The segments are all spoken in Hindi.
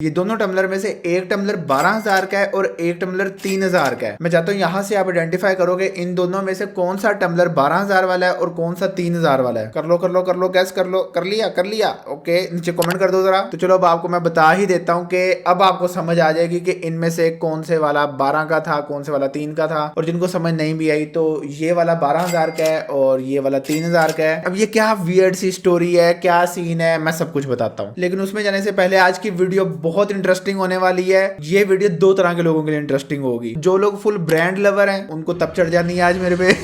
ये दोनों टम्बलर में से एक टम्बलर 12,000 का है और एक टम्बलर 3,000 का है। मैं चाहता हूँ यहाँ से आप आइडेंटिफाई करोगे इन दोनों में से कौन सा टम्बलर 12,000 वाला है और कौन सा 3,000 वाला है। कर लो गैस कर लो। कर लिया ओके, नीचे कमेंट कर दो जरा। तो चलो अब आपको मैं बता ही देता हूँ कि अब आपको समझ आ जाएगी कि इनमें से कौन से वाला 12 का था, कौन से वाला 3 का था। और जिनको समझ नहीं भी आई तो ये वाला 12,000 का है और ये वाला 3,000 का है। अब ये क्या वियर्ड सी स्टोरी है, क्या सीन है, मैं सब कुछ बताता हूँ, लेकिन उसमें जाने से पहले आज की वीडियो बहुत इंटरेस्टिंग होने वाली है। ये वीडियो दो तरह के लोगों के लिए इंटरेस्टिंग होगी। जो लोग फुल ब्रांड लवर हैं उनको तब चढ़ जानी है आज मेरे पे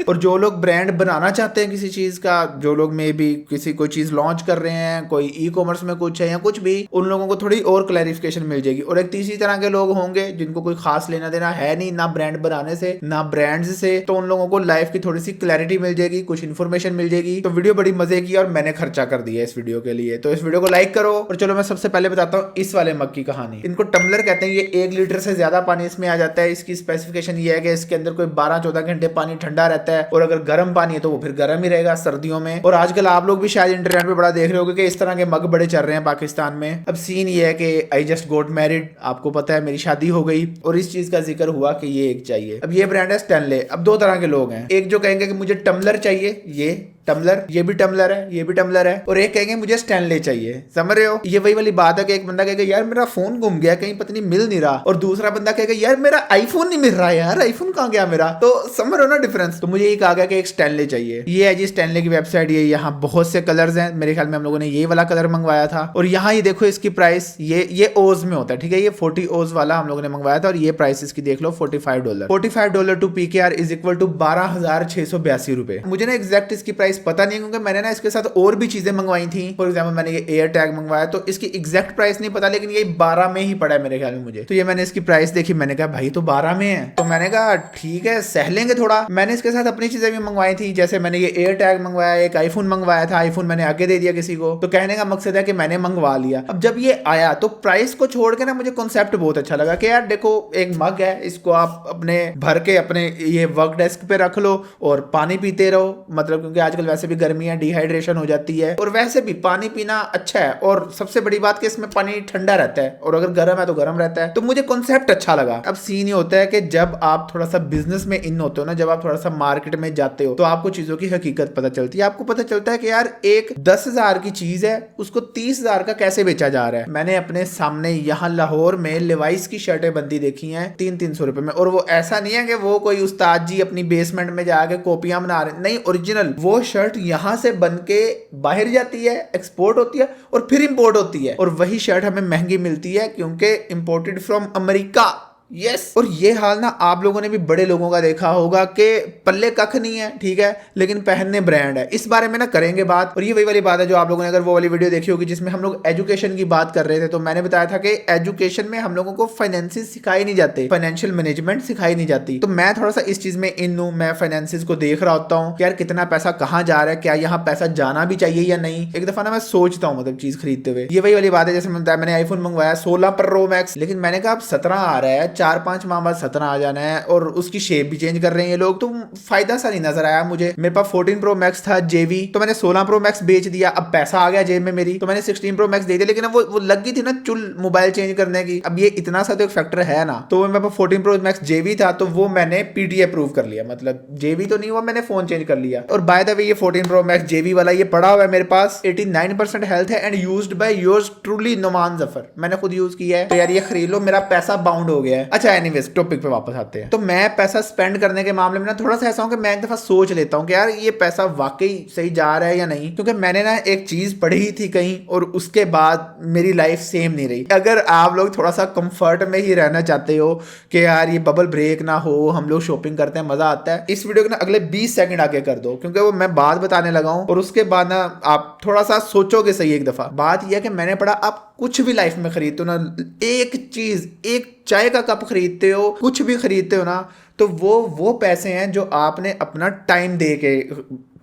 और जो लोग ब्रांड बनाना चाहते हैं किसी चीज का, जो लोग मे भी किसी कोई चीज लॉन्च कर रहे हैं, कोई ई कॉमर्स में कुछ है या कुछ भी, उन लोगों को थोड़ी और क्लैरिफिकेशन मिल जाएगी। और एक तीसरी तरह के लोग होंगे जिनको कोई खास लेना देना है नहीं, ना ब्रांड बनाने से ना ब्रांड्स से, तो उन लोगों को लाइफ की थोड़ी सी क्लैरिटी मिल जाएगी, कुछ इन्फॉर्मेशन मिल जाएगी। तो वीडियो बड़ी मजे की और मैंने खर्चा कर दिया इस वीडियो के लिए, तो इस वीडियो को लाइक करो। और चलो मैं सबसे पहले बताता हूँ इस वाले मग की कहानी। इनको टम्बलर कहते हैं। ये 1 लीटर से ज्यादा पानी इसमें आ जाता है। इसकी स्पेसिफिकेशन ये है कि इसके अंदर कोई 12-14 घंटे पानी ठंडा रहता है और अगर गर्म पानी है तो वो फिर गर्म ही रहेगा सर्दियों में। और आजकल आप लोग भी शायद इंटरनेट पे बड़ा देख रहे होगे कि इस तरह के मग बड़े चल रहे हैं पाकिस्तान में। अब सीन ये है कि आई जस्ट गोट मैरिड, आपको पता है मेरी शादी हो गई और इस चीज का जिक्र हुआ कि ये एक चाहिए। अब ये ब्रांड है स्टैनले। अब दो तरह के लोग हैं, एक जो कहेंगे कि मुझे टम्बलर चाहिए, ये टम्बलर, ये भी टम्बलर है, ये भी टम्बलर है, और एक कहेंगे मुझे स्टैनले चाहिए। समझ रहे हो? ये वही वाली बात है कि एक बंदा कहेगा यार मेरा फोन गुम गया कहीं, पता नहीं मिल नहीं रहा, और दूसरा बंदा कहेगा यार मेरा आईफोन नहीं मिल रहा, यार आईफोन कहाँ गया मेरा। तो समझ रहे हो ना डिफरेंस? तो मुझे ये कहा गया कि एक स्टैनले चाहिए। ये है जी स्टैनले की वेबसाइट। ये यहाँ बहुत से कलर्स हैं, मेरे ख्याल में हम लोगों ने ये वाला कलर मंगवाया था। और यहाँ ये देखो इसकी प्राइस, ये ओज में होता है, ठीक है। ये 40 ओज वाला हम लोगों ने मंगवाया था और ये प्राइस इसकी देख लो $45। $45 to PKR is equal to 12,682 रुपए। मुझे ना एग्जैक्ट इसकी प्राइस पता नहीं, क्योंकि मैंने ना इसके साथ और भी चीजें मंगवाई थी। फॉर एग्जांपल मैंने ये एयर टैग मंगवाया तो इसकी एग्जैक्ट प्राइस नहीं पता, लेकिन ये 12 में ही पड़ा है मेरे ख्याल में मुझे। तो ये मैंने इसकी प्राइस देखी, मैंने कहा भाई तो 12 में है, तो मैंने कहा ठीक है सह लेंगे थोड़ा। मैंने इसके साथ अपनी चीजें भी मंगवाई थी, जैसे मैंने ये एयर टैग मंगवाया, एक आईफोन मंगवाया था। आईफोन मैंने आगे दे दिया किसी को, तो कहने का मकसद है कि मैंने मंगवा लिया। अब जब ये आया तो प्राइस को छोड़ के ना मुझे कॉन्सेप्ट बहुत अच्छा लगा कि यार देखो एक मग है, इसको आप अपने भर के अपने ये वर्क डेस्क पे रख लो और पानी पीते रहो। मतलब क्योंकि आजकल वैसे भी गर्मी है, डिहाइड्रेशन हो जाती है, और वैसे भी पानी पीना अच्छा है। और सबसे बड़ी बात कि इसमें पानी ठंडा रहता है और अगर गर्म है तो गर्म रहता है। तो मुझे कॉन्सेप्ट अच्छा लगा। अब सीन ये होता है कि जब आप थोड़ा सा बिजनेस में इन होते हो ना, जब आप थोड़ा सा मार्केट में जाते हो, तो आपको चीजों की हकीकत पता चलती है। आपको पता चलता है कि यार एक 10,000 की चीज है, उसको 30,000 का कैसे बेचा जा रहा है। मैंने अपने सामने यहाँ लाहौर में लिवाइस की शर्टें बंदी देखी हैं 300-300 रुपए में, और वो ऐसा नहीं है कि वो कोई उस्ताद जी अपनी बेसमेंट में जाके कॉपियां बना रहे, नहीं, ओरिजिनल वो शर्ट यहाँ से बन के बाहर जाती है, एक्सपोर्ट होती है और फिर इंपोर्ट होती है। और वही शर्ट हमें महंगी मिलती है क्योंकि इंपोर्टेड फ्रॉम अमेरिका। यस। और ये हाल ना आप लोगों ने भी बड़े लोगों का देखा होगा कि पल्ले कख नहीं है, ठीक है, लेकिन पहनने ब्रांड है। इस बारे में ना करेंगे बात। और ये वही वाली बात है जो आप लोगों ने अगर वो वाली वीडियो देखी होगी जिसमें हम लोग एजुकेशन की बात कर रहे थे, तो मैंने बताया था कि एजुकेशन में हम लोगों को फाइनेंसिस सिखाई नहीं जाते, फाइनेंशियल मैनेजमेंट सिखाई नहीं जाती। तो मैं थोड़ा सा इस चीज में इन हूं, मैं फाइनेंसिस को देख रहा होता हूँ यार कितना पैसा कहाँ जा रहा है, क्या यहाँ पैसा जाना भी चाहिए या नहीं। एक दफा ना मैं सोचता हूँ मतलब चीज खरीदते हुए। ये वही वाली बात है जैसे मैंने आईफोन मंगवाया 16 प्रो मैक्स, लेकिन मैंने कहा अब 17 आ रहा है, 4-5 माह बाद 17 आ जाना है, और उसकी शेप भी चेंज कर रहे हैं ये लोग, तो फायदा सा नहीं नजर आया मुझे। मेरे पास 14 प्रो मैक्स था जेवी, तो मैंने 16 प्रो मैक्स बेच दिया। अब पैसा आ गया जेब में मेरी, तो मैंने 16 प्रो मैक्स दे दिया, लेकिन अब वो लग गई थी ना चुल मोबाइल चेंज करने की। अब ये इतना सा तो एक फैक्टर है ना। तो मेरे पास 14 प्रो मैक्स जेवी था, तो वो मैंने पीटी अप्रूव कर लिया, मतलब जेवी तो नहीं हुआ, मैंने फोन चेंज कर लिया। और बाय द वे ये 14 प्रो मैक्स जेवी वाला ये पड़ा हुआ है मेरे पास, 89% हेल्थ है and used by yours truly Numan Zafar. मैंने खुद यूज किया है, तो यार ये खरीद लो, मेरा पैसा बाउंड हो गया है। अच्छा एनीवेज टॉपिक पे वापस आते हैं। तो मैं पैसा स्पेंड करने के मामले में ना थोड़ा सा ऐसा हूं कि मैं एक दफा सोच लेता हूं कि यार ये पैसा वाकई सही जा रहा है या नहीं, क्योंकि मैंने ना एक चीज पढ़ी थी कहीं और उसके बाद मेरी लाइफ सेम नहीं रही। अगर आप लोग थोड़ा सा कंफर्ट में ही रहना चाहते हो कि यार ये बबल ब्रेक ना हो, हम लोग शॉपिंग करते हैं मजा आता है, इस वीडियो के ना अगले 20 सेकंड आगे कर दो, क्योंकि वो मैं बात बताने लगा हूं और उसके बाद ना आप थोड़ा सा सोचोगे सही। एक दफा बात यह है कि मैंने पढ़ा आप कुछ भी लाइफ में खरीदते हो ना, एक चीज, एक चाय का कप खरीदते हो, कुछ भी खरीदते हो ना, तो वो पैसे हैं जो आपने अपना टाइम दे के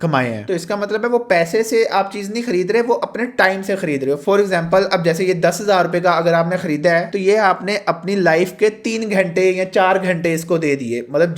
कमाए हैं। तो इसका मतलब है वो पैसे से आप चीज नहीं खरीद रहे, वो अपने टाइम से खरीद रहे हो। फॉर एग्जाम्पल अब जैसे ये 10,000 रुपए का अगर आपने खरीदा है तो ये आपने अपनी लाइफ के 3 घंटे या 4 घंटे इसको दे दिए, मतलब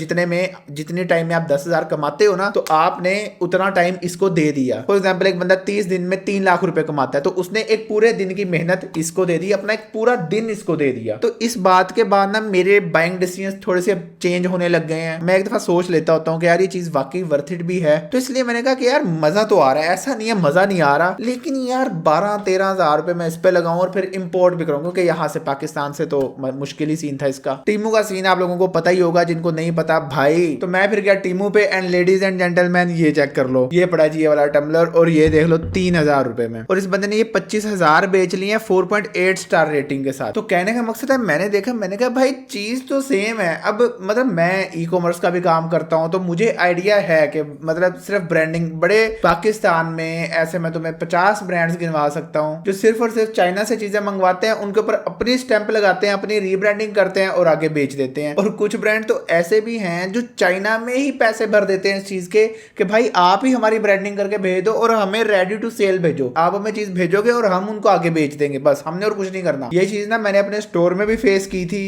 जितने टाइम में आप 10,000 कमाते हो ना, तो आपने उतना टाइम इसको दे दिया। फॉर एग्जाम्पल एक बंदा 30 दिन में 3 लाख रुपए कमाता है, तो उसने एक पूरे दिन की मेहनत इसको दे दी, अपना एक पूरा दिन इसको दे दिया। तो इस बात के बाद ना मेरे बाइंग डिसीजन थोड़े से चेंज होने लग गए हैं। मैं एक दफा सोच लेता होता हूँ कि यार ये चीज वाकई वर्थ इट भी है, तो इसलिए मैंने कहा कि यार मजा तो आ रहा है, ऐसा नहीं है मजा नहीं आ रहा, लेकिन यार 12-13 हजार रुपए मैं इस पे लगाऊं और फिर इंपोर्ट भी करूँ, क्योंकि यहाँ से पाकिस्तान से तो मुश्किल ही सीन था इसका। टीमू का सीन आप लोगों को पता ही होगा, जिनको नहीं पता भाई, तो मैं फिर गया टीमू पे एंड लेडीज एंड जेंटलमैन ये चेक कर लो, ये पड़ा जी ये वाला टम्बलर, और ये देख लो 3,000 रुपए में, और इस बंदे ने ये 25,000 बेच लिए 4.8 स्टार रेटिंग के साथ। तो कहने का मकसद है, मैंने देखा, मैंने कहा भाई चीज तो सेम है। अब मतलब मैं ई कॉमर्स का भी काम करता हूँ, तो मुझे आइडिया है कि मतलब सिर्फ ब्रांडिंग, बड़े पाकिस्तान में ऐसे मैं तुम्हें 50 ब्रांड्स गिनवा सकता हूँ जो सिर्फ और सिर्फ चाइना से चीजें मंगवाते हैं, उनके ऊपर अपनी स्टैंप लगाते हैं, अपनी रीब्रांडिंग करते हैं और आगे बेच देते हैं। और कुछ ब्रांड तो ऐसे भी हैं जो चाइना में ही पैसे भर देते हैं इस चीज के कि भाई आप ही हमारी ब्रांडिंग करके भेज दो और हमें रेडी टू सेल भेजो, आप हमें चीज भेजोगे और हम उनको आगे बेच देंगे, बस हमने और कुछ नहीं करना। ये चीज ना मैंने अपने स्टोर में भी फेस की थी।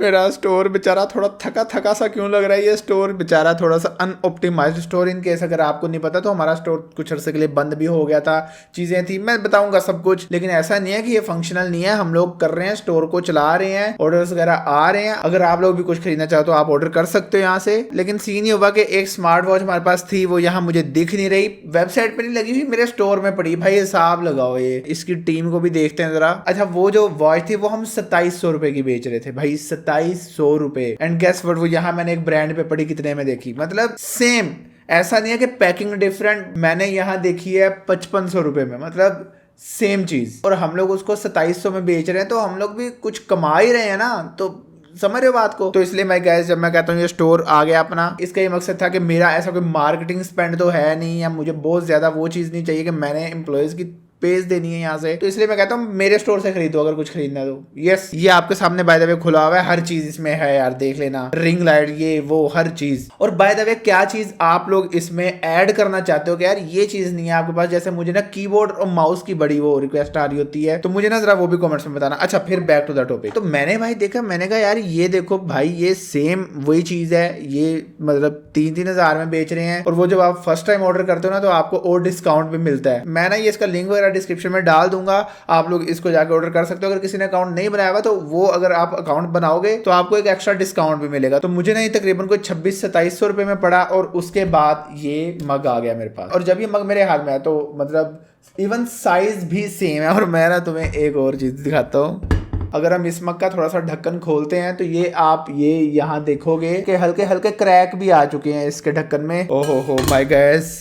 मेरा स्टोर बेचारा थोड़ा थका थका सा क्यों लग रहा है, ये स्टोर बेचारा थोड़ा सा अनऑप्टिमाइज्ड स्टोर। इन केस अगर आपको नहीं पता तो हमारा स्टोर कुछ अर्से के लिए बंद भी हो गया था, चीजें थी, मैं बताऊंगा सब कुछ, लेकिन ऐसा नहीं है कि ये फंक्शनल नहीं है, हम लोग कर रहे हैं, स्टोर को चला रहे हैं, ऑर्डर्स वगैरह आ रहे हैं। अगर आप लोग भी कुछ खरीदना चाहो तो आप ऑर्डर कर सकते हो यहाँ से। लेकिन सीन ये हुआ कि एक स्मार्ट वॉच हमारे पास थी, वो यहाँ मुझे दिख नहीं रही, वेबसाइट पे नहीं लगी हुई, मेरे स्टोर में पड़ी। भाई हिसाब लगाओ, ये इसकी टीम को भी देखते हैं जरा। अच्छा वो जो वॉच थी वो हम 2700 रुपए की बेच रहे थे भाई, 2700 रुपए। एंड गेस व्हाट, वो यहाँ मैंने एक ब्रांड पे पड़ी कितने में देखी, मतलब सेम, ऐसा नहीं है कि पैकिंग डिफरेंट, मैंने यहाँ देखी है 5500 रुपए में, मतलब सेम चीज, और हम लोग उसको 2700 में बेच रहे हैं, तो हम लोग भी कुछ कमा ही रहे हैं ना, तो समझ रहे हो बात को। तो इसलिए मैं गैस जब मैं कहता हूँ ये स्टोर आ गया अपना, इसका ये मकसद था कि मेरा ऐसा कोई मार्केटिंग स्पेंड तो है नहीं, या मुझे बहुत ज्यादा वो चीज नहीं चाहिए कि मैंने एम्प्लॉयज की पेज देनी है यहाँ से, तो इसलिए मैं कहता हूँ मेरे स्टोर से खरीदो अगर कुछ खरीदना है तो। यस, ये आपके सामने बाय द वे खुला हुआ है, हर चीज इसमें है यार, देख लेना, रिंग लाइट, ये वो हर चीज। और बाय द वे क्या चीज आप लोग इसमें ऐड करना चाहते हो कि यार ये चीज नहीं है आपके पास, जैसे मुझे ना कीबोर्ड और माउस की बड़ी वो रिक्वेस्ट आ रही होती है, तो मुझे ना जरा वो भी कमेंट्स में बताना। अच्छा फिर बैक टू द टॉपिक, तो मैंने भाई देखा, मैंने कहा यार ये देखो भाई, ये सेम वही चीज है, ये मतलब 3-3 हजार में बेच रहे हैं, और वो जब आप फर्स्ट टाइम ऑर्डर करते हो ना तो आपको और डिस्काउंट भी मिलता है। मैं ना ये इसका लिंक वगैरह डिस्क्रिप्शन में डाल दूंगा, आप लोग इसको जाकर ऑर्डर कर सकते हो। अगर किसी ने अकाउंट नहीं बनाया हुआ तो वो, अगर आप अकाउंट बनाओगे तो आपको एक एक्स्ट्रा डिस्काउंट भी मिलेगा। तो मुझे ना ये तकरीबन कोई 2600-2700 रुपए में पड़ा, और उसके बाद ये मग आ गया मेरे पास, और जब ये मग मेरे हाथ में आया तो मतलब इवन साइज भी सेम है। और मैं ना तुम्हें एक और चीज दिखाता हूँ, अगर हम इस मग का थोड़ा सा ढक्कन खोलते हैं तो ये आप ये यहाँ देखोगे कि हल्के हल्के क्रैक भी आ चुके हैं इसके ढक्कन में। ओहो हो माय गॉड,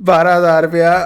12,000 रुपया,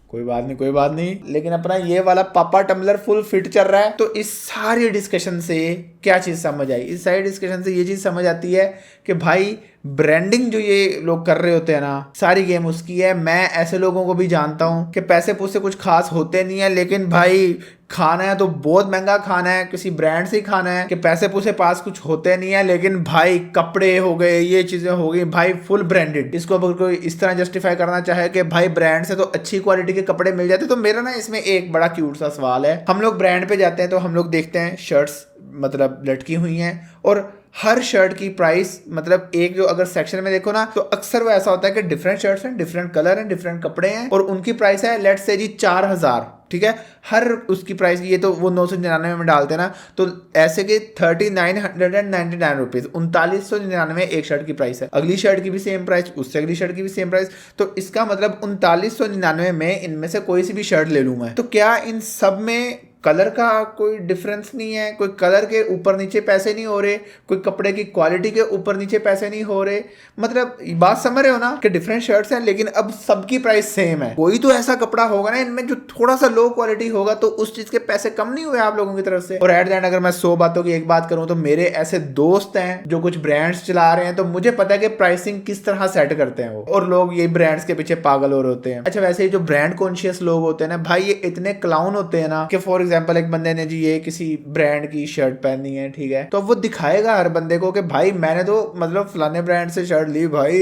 कोई बात नहीं कोई बात नहीं, लेकिन अपना ये वाला पापा टम्बलर फुल फिट चल रहा है। तो इस सारी डिस्कशन से क्या चीज समझ आई, इस सारी डिस्कशन से ये चीज समझ आती है कि भाई ब्रांडिंग जो ये लोग कर रहे होते हैं ना, सारी गेम उसकी है। मैं ऐसे लोगों को भी जानता हूँ कि पैसे पूसे कुछ खास होते नहीं है, लेकिन भाई खाना है तो बहुत महंगा खाना है, किसी ब्रांड से ही खाना है, कि पैसे पूसे पास कुछ होते नहीं है, लेकिन भाई कपड़े हो गए, ये चीजें हो गई भाई फुल ब्रांडेड। इसको अगर कोई इस तरह जस्टिफाई करना चाहे कि भाई ब्रांड से तो अच्छी क्वालिटी के कपड़े मिल जाते, तो मेरा ना इसमें एक बड़ा क्यूट सा सवाल है। हम लोग ब्रांड पे जाते हैं तो हम लोग देखते हैं शर्ट्स मतलब लटकी हुई हैं, और हर शर्ट की प्राइस मतलब एक जो अगर सेक्शन में देखो ना तो अक्सर वो ऐसा होता है कि डिफरेंट शर्ट्स हैं, डिफरेंट कलर हैं, डिफरेंट कपड़े हैं, और उनकी प्राइस है लेट्स से जी 4,000, ठीक है, हर उसकी प्राइस, ये तो वो 999 में डालते हैं ना, तो ऐसे के 3,999 रुपीज, 3999 एक शर्ट की प्राइस है, अगली शर्ट की भी सेम प्राइस, उससे अगली शर्ट की भी सेम प्राइस, तो इसका मतलब 3999 में इनमें से कोई सी भी शर्ट ले लूं मैं, तो क्या इन सब में कलर का कोई डिफरेंस नहीं है, कोई कलर के ऊपर नीचे पैसे नहीं हो रहे, कोई कपड़े की क्वालिटी के ऊपर नीचे पैसे नहीं हो रहे, मतलब बात समझ रहे हो ना कि डिफरेंट शर्ट्स हैं लेकिन अब सबकी प्राइस सेम है। कोई तो ऐसा कपड़ा होगा ना इनमें जो थोड़ा सा लो क्वालिटी होगा, तो उस चीज के पैसे कम नहीं हुए आप लोगों की तरफ से। और एट द एंड अगर मैं 100 बातों की एक बात करूं तो मेरे ऐसे दोस्त हैं जो कुछ ब्रांड्स चला रहे हैं, तो मुझे पता है कि प्राइसिंग किस तरह सेट करते हैं वो, और लोग ये ब्रांड्स के पीछे पागल हो रहे होते हैं। अच्छा वैसे ही जो ब्रांड कॉन्शियस लोग होते हैं ना भाई, ये इतने क्लाउन होते हैं ना कि फॉर एग्जांपल एक बंदे ने जी ये किसी ब्रांड की शर्ट पहनी है, ठीक है, तो वो दिखाएगा हर बंदे को कि भाई मैंने तो मतलब फलाने ब्रांड से शर्ट ली भाई,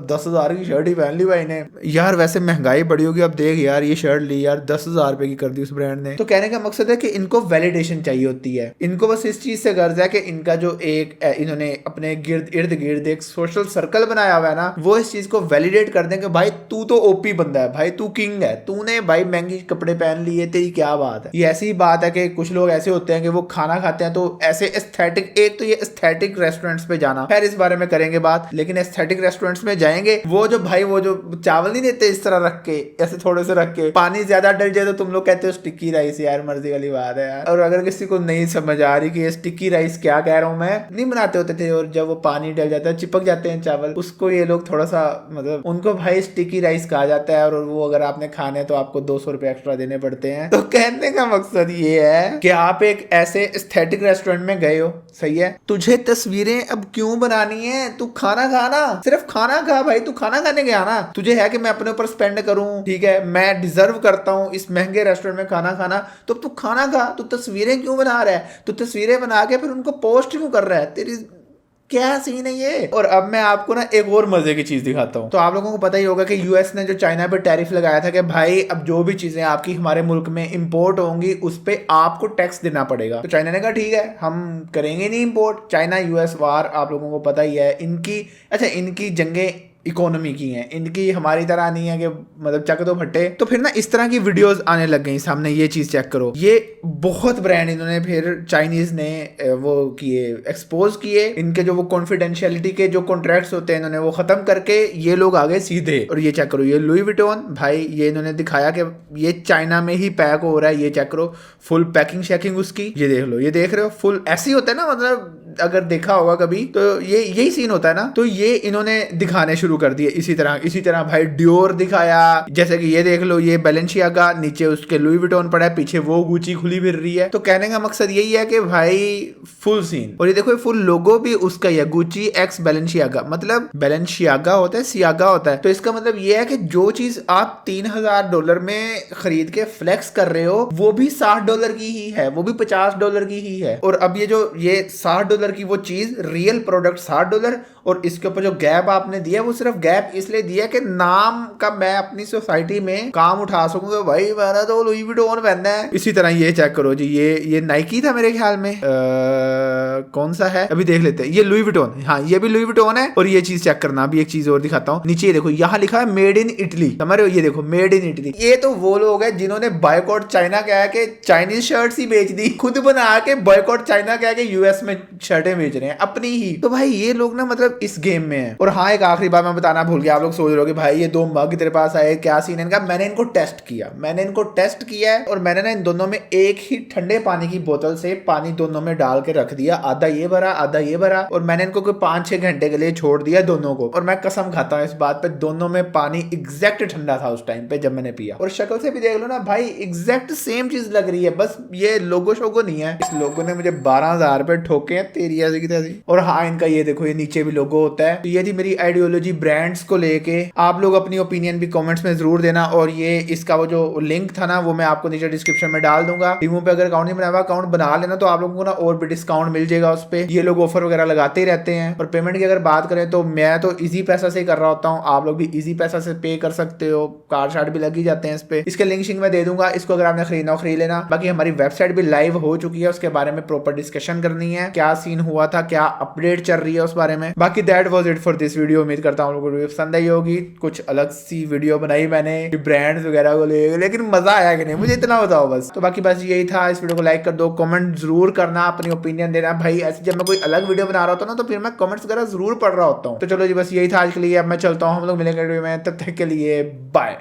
10,000 की शर्ट ही पहन ली भाई ने। यार वैसे महंगाई बढ़ी होगी, अब देख यार ये शर्ट ली यार 10,000 रुपए की कर दी उस ब्रांड ने। तो कहने का मकसद है कि इनको वैलिडेशन चाहिए होती है, इनको बस इस चीज से गर्ज है कि इनका जो एक इन्होंने अपने इर्द गिर्द एक सोशल सर्कल बनाया हुआ है ना, वो इस चीज को वैलिडेट कर दें कि भाई तू तो ओपी बंदा है, भाई तू किंग है, तूने भाई महंगी कपड़े पहन लिए, तेरी क्या बात है। ये ऐसी बात है कि कुछ लोग ऐसे होते हैं कि वो खाना खाते हैं तो ऐसे एस्थेटिक, एक तो ये एस्थेटिक रेस्टोरेंट्स पे जाना, खैर इस बारे में करेंगे बात, लेकिन एस्थेटिक रेस्टोरेंट्स में जाएंगे वो जो भाई वो जो चावल नहीं देते इस तरह रख के, ऐसे थोड़े से रख के, पानी ज्यादा डल जाए तो तुम लोग कहते हो स्टिक्की राइस, यार मर्जी वाली बात है यार। और अगर किसी को नहीं समझ आ रही कि ये स्टिक्की राइस क्या कह रहा हूं मैं, नहीं बनाते होते थे और जब वो पानी डल जाता है चिपक जाते हैं चावल, उसको ये लोग थोड़ा सा मतलब उनको भाई स्टिकी राइस कहा जाता है, और वो अगर आपने खाने तो आपको 200 रुपए एक्स्ट्रा देने पड़ते हैं। तो कहने का मकसद ये है कि आप एक ऐसे एस्थेटिक रेस्टोरेंट में गए हो, सही है, तुझे तस्वीरें अब क्यों बनानी है, तू खाना खाना, सिर्फ खाना खा भाई, तू खाना खाने गया ना, तुझे है कि मैं अपने ऊपर स्पेंड करूं, ठीक है, मैं डिजर्व करता हूं इस महंगे रेस्टोरेंट में खाना खाना, तो तू खाना खा, तू तस्वीरें क्यों बना रहा है, तू तस्वीरें बना के फिर उनको पोस्ट क्यों कर रहा है, तेरी क्या सीन है ये। और अब मैं आपको ना एक और मजे की चीज दिखाता हूँ। तो आप लोगों को पता ही होगा कि यूएस ने जो चाइना पे टैरिफ लगाया था कि भाई अब जो भी चीजें आपकी हमारे मुल्क में इंपोर्ट होंगी उस पे आपको टैक्स देना पड़ेगा। तो चाइना ने कहा ठीक है हम करेंगे नहीं इंपोर्ट। चाइना यूएस वार आप लोगों को पता ही है, इनकी अच्छा इनकी जंगें इकोनॉमी की हैं, इनकी हमारी तरह नहीं है कि मतलब चक दो फट्टे। तो फिर ना इस तरह की वीडियोस आने लग गई सामने, ये चीज चेक करो, ये बहुत ब्रांड इन्होंने फिर चाइनीज ने वो किए, एक्सपोज किए, इनके जो वो कॉन्फिडेंशियलिटी के जो कॉन्ट्रैक्ट्स होते हैं इन्होंने वो खत्म करके ये लोग आगे सीधे। और ये चेक करो, ये लुई विटॉन भाई, ये इन्होंने दिखाया कि ये चाइना में ही पैक हो रहा है, ये चेक करो फुल पैकिंग शैकिंग उसकी, ये देख लो, ये देख रहे हो फुल ऐसे ही होता है ना, मतलब अगर देखा होगा कभी तो ये यही सीन होता है ना। तो ये इन्होंने दिखाने शुरू कर दिए इसी तरह भाई डियोर दिखाया, जैसे कि ये देख लो ये बैलेंसियागा, नीचे उसके लुई विटॉन पड़ा है, पीछे वो गुची खुली फिर रही है। तो कहने का मकसद यही है कि भाई फुल सीन। और ये देखो फुल लोगो भी उसका ही है, गुची एक्स बैलेंसियागा, मतलब बैलेंसियागा होता है सियागा होता है। तो इसका मतलब ये है कि जो चीज आप $3,000 में खरीद के फ्लेक्स कर रहे हो वो भी $60 की ही है, वो भी $50 की ही है। और अब ये $60 की वो चीज रियल प्रोडक्ट $60, और इसके ऊपर जो गैप आपने दिया वो सिर्फ गैप इसलिए दिया कि नाम का मैं अपनी सोसाइटी में काम उठा सकूंगा, भाई मैंने तो लुई विटॉन पहनना है। इसी तरह ये चेक करो जी, ये नाइकी था मेरे ख्याल में, कौन सा है अभी देख लेते हैं, ये लुई विटॉन, हाँ ये भी लुई विटॉन है। और ये चीज चेक करना, अभी एक चीज और दिखाता हूँ, नीचे ये देखो यहाँ लिखा है मेड इन इटली, समझ रहे हो, ये देखो मेड इन इटली। ये तो वो लोग हैं जिन्होंने बॉयकॉट चाइना कहा कि चाइनीज शर्ट्स ही बेच दी, खुद बना के बॉयकॉट चाइना कहा कि यूएस में शर्टें बेच रहे हैं अपनी ही। तो भाई ये लोग ना मतलब इस गेम में है। और हाँ एक आखिरी बात मैं बताना भूल गया, आप लोग सोच रहे हो कि भाई ये 2 मग तेरे पास आए क्या सीन है इनका, मैंने इनको टेस्ट किया है, और मैंने ना इन दोनों में एक ही ठंडे पानी की बोतल से पानी दोनों में डाल के रख दिया, आधा ये भरा आधा ये भरा, और मैंने इनको कोई 5-6 घंटे के लिए छोड़ दिया दोनों को। और मैं कसम खाता हूँ इस बात पे, दोनों में पानी एग्जैक्ट ठंडा था उस टाइम पे जब मैंने पिया। और शक्ल से भी देख लो ना भाई एग्जैक्ट सेम चीज लग रही है, बस ये लोगो शोगो नहीं है। इस लोगों ने मुझे 12,000 रुपए ठोके हैं तेरी ऐसी की तैसी। और हाँ इनका ये देखो, ये नीचे भी लोगो होता है। तो ये थी मेरी आइडियोलॉजी ब्रांड्स को लेके। आप लोग अपनी ओपिनियन भी कमेंट्स में जरूर देना, और ये इसका वो जो लिंक था ना वो मैं आपको नीचे डिस्क्रिप्शन में डाल दूंगा। टीमों पे अगर अकाउंट नहीं बनाया, अकाउंट बना लेना, तो आप लोगों को ना और भी डिस्काउंट मिल जाएगा उस पे। ये लोग ऑफर वगैरह लगाते ही रहते हैं। और पेमेंट की अगर बात करें तो मैं तो इजी पैसा से ही कर रहा होता हूँ, आप लोग भी इजी पैसा से पे कर सकते हो, कार्ड शार्ड भी लग ही जाते हैं इस पे। इसके लिंक शिंक मैं दे दूंगा, इसको अगर आपने खरीदना हो खरीद लेना। बाकी हमारी वेबसाइट भी लाइव हो चुकी है, उसके बारे में प्रॉपर डिस्कशन करनी है, क्या सीन हुआ था, क्या अपडेट चल रही है उस बारे में। बाकी that was it for this video. उम्मीद करता हूँ लोगों को पसंद आई होगी। कुछ अलग सी वीडियो बनाई मैंने ब्रांड्स वगैरह को लेकर, लेकिन मजा आया कि नहीं मुझे इतना बताओ बस। तो बाकी बस यही था, इस वीडियो को लाइक कर दो, कमेंट जरूर करना, अपनी ओपिनियन देना भाई। ऐसे जब मैं कोई अलग वीडियो बना रहा होता हूँ ना तो फिर मैं कमेंट्स वगैरह जरूर पढ़ रहा होता हूँ। तो चलो जी बस यही था आज के लिए, अब मैं चलता हूँ, हम लोग मिलेंगे वीडियो में, तब तक के लिए बाय।